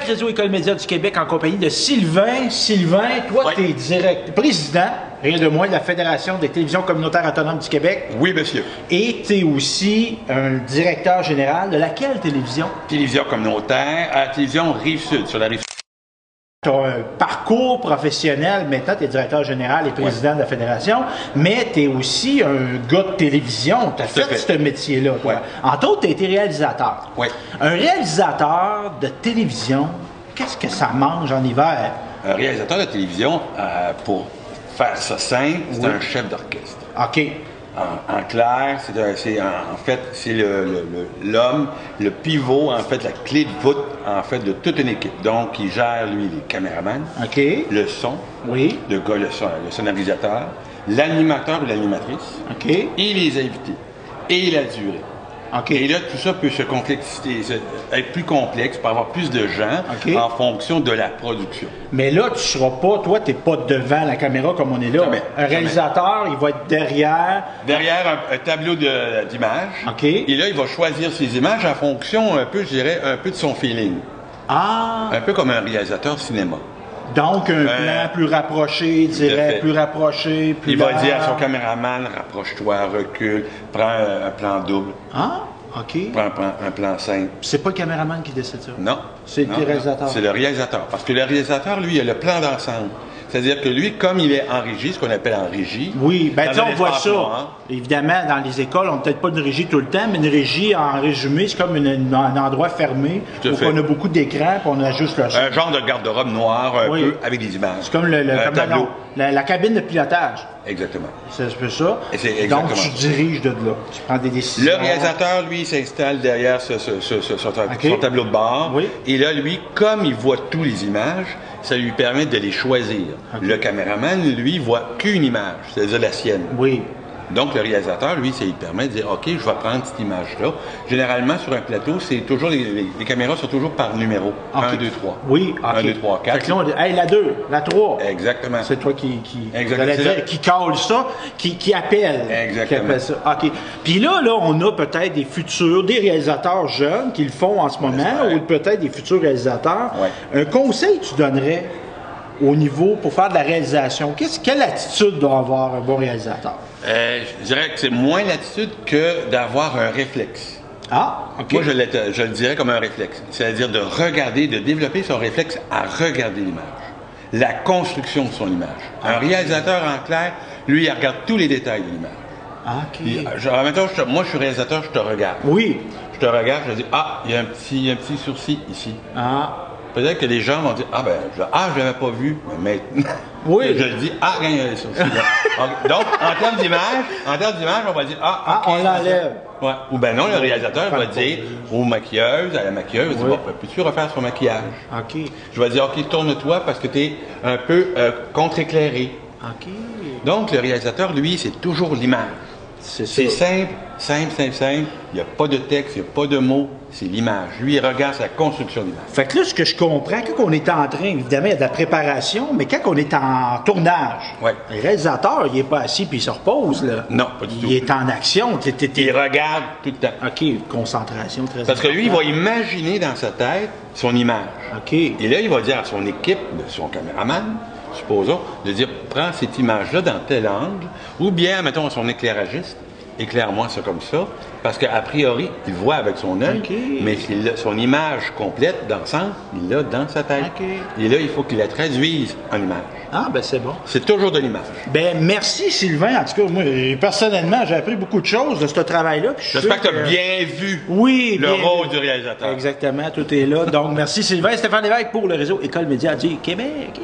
Réseau École Média du Québec en compagnie de Sylvain. Sylvain, toi, tu es président, rien de moins, de la Fédération des télévisions communautaires autonomes du Québec. Oui, monsieur. Et tu es aussi un directeur général de laquelle télévision? Télévision communautaire à la télévision Rive-Sud, sur la Rive-Sud. Tu as un parcours professionnel, maintenant tu es directeur général et président de la Fédération, mais tu es aussi un gars de télévision, tu as fait ce métier-là. Entre autres, tu as été réalisateur. Oui. Un réalisateur de télévision, qu'est-ce que ça mange en hiver? Un réalisateur de télévision, pour faire ça simple, c'est un chef d'orchestre. OK. En clair, c'est l'homme, le pivot, en fait, la clé de voûte, en fait, de toute une équipe. Donc, il gère, lui, les caméramans, le son, le sonorisateur, l'animateur ou l'animatrice, et les invités, et la durée. Et là, tout ça peut être plus complexe, pour avoir plus de gens en fonction de la production. Mais là, tu seras pas, toi, tu n'es pas devant la caméra comme on est là. Un réalisateur, il va être derrière. Derrière un tableau d'images. Et là, il va choisir ses images en fonction un peu, je dirais, un peu de son feeling. Un peu comme un réalisateur cinéma. Donc, un plan plus rapproché, plus rapproché, plus il va dire à son caméraman, rapproche-toi, recule, prends un plan double. Prends un plan simple. C'est pas le caméraman qui décide ça? Non. C'est le réalisateur? C'est le réalisateur. Parce que le réalisateur, lui, il a le plan d'ensemble. C'est-à-dire que lui, comme il est en régie, ce qu'on appelle en régie... Oui, bien on voit ça. Évidemment, dans les écoles, on n'a peut-être pas une régie tout le temps, mais une régie, en résumé, c'est comme un endroit fermé où on a beaucoup d'écrans et on a juste le son. Un genre de garde-robe noir, un peu, avec des images. C'est comme la cabine de pilotage. Exactement. C'est un peu ça. Donc, tu diriges de là. Tu prends des décisions. Le réalisateur, lui, s'installe derrière son tableau de bord. Et là, lui, comme il voit toutes les images, ça lui permet de les choisir. Le caméraman, lui, voit qu'une image, c'est-à-dire la sienne. Donc, le réalisateur, lui, ça lui permet de dire, OK, je vais prendre cette image-là. Généralement, sur un plateau, c'est toujours les caméras sont toujours par numéro. 1, 2, 3. 1, 2, 3, 4. Fait que là, on dit, hey, la 2, la 3. Exactement. C'est toi qui colle ça, qui appelle. Exactement. Qui appelle ça. OK. Puis là, on a peut-être des réalisateurs jeunes qui le font en ce moment, ou peut-être des futurs réalisateurs. Un conseil tu donnerais au niveau pour faire de la réalisation? Quelle attitude doit avoir un bon réalisateur? Je dirais que c'est moins l'attitude que d'avoir un réflexe. Moi, je le dirais comme un réflexe. C'est-à-dire de regarder, de développer son réflexe à regarder l'image. La construction de son image. Un réalisateur, en clair, lui, il regarde tous les détails de l'image. Moi, je suis réalisateur, je te regarde. Je te regarde, je dis, il y a un petit sourcil ici. Peut-être que les gens vont dire, je l'avais pas vu, mais maintenant, je le dis, il y a un sourcil là. Donc, en termes d'image, on va dire, on l'enlève. Ou ben non, le réalisateur va dire aux maquilleuses, à la maquilleuse, peux-tu refaire son maquillage? Je vais dire, OK, tourne-toi parce que tu es un peu contre-éclairé. Donc, le réalisateur, lui, c'est toujours l'image. C'est simple. Il n'y a pas de texte, il n'y a pas de mots, c'est l'image. Lui, il regarde sa construction d'image. Fait que là, ce que je comprends, quand on est en train, évidemment, il y a de la préparation, mais quand on est en tournage, le réalisateur, il n'est pas assis puis il se repose, là. Non, pas du tout. Il est en action. Il regarde tout le temps. Concentration très importante. Parce que lui, il va imaginer dans sa tête son image. Et là, il va dire à son équipe, son caméraman, supposons, de dire, prends cette image-là dans tel angle, ou bien, mettons, son éclairagiste, éclaire-moi ça comme ça, parce qu'a priori, il voit avec son œil, mais son image complète d'ensemble, il l'a dans sa tête. Et là, il faut qu'il la traduise en image. C'est bon. C'est toujours de l'image. Merci Sylvain. En tout cas, moi, personnellement, j'ai appris beaucoup de choses de ce travail-là. J'espère que tu as bien vu le rôle du réalisateur. Exactement, tout est là. Donc, merci Sylvain. Stéphane Lévesque pour le réseau École Média du Québec.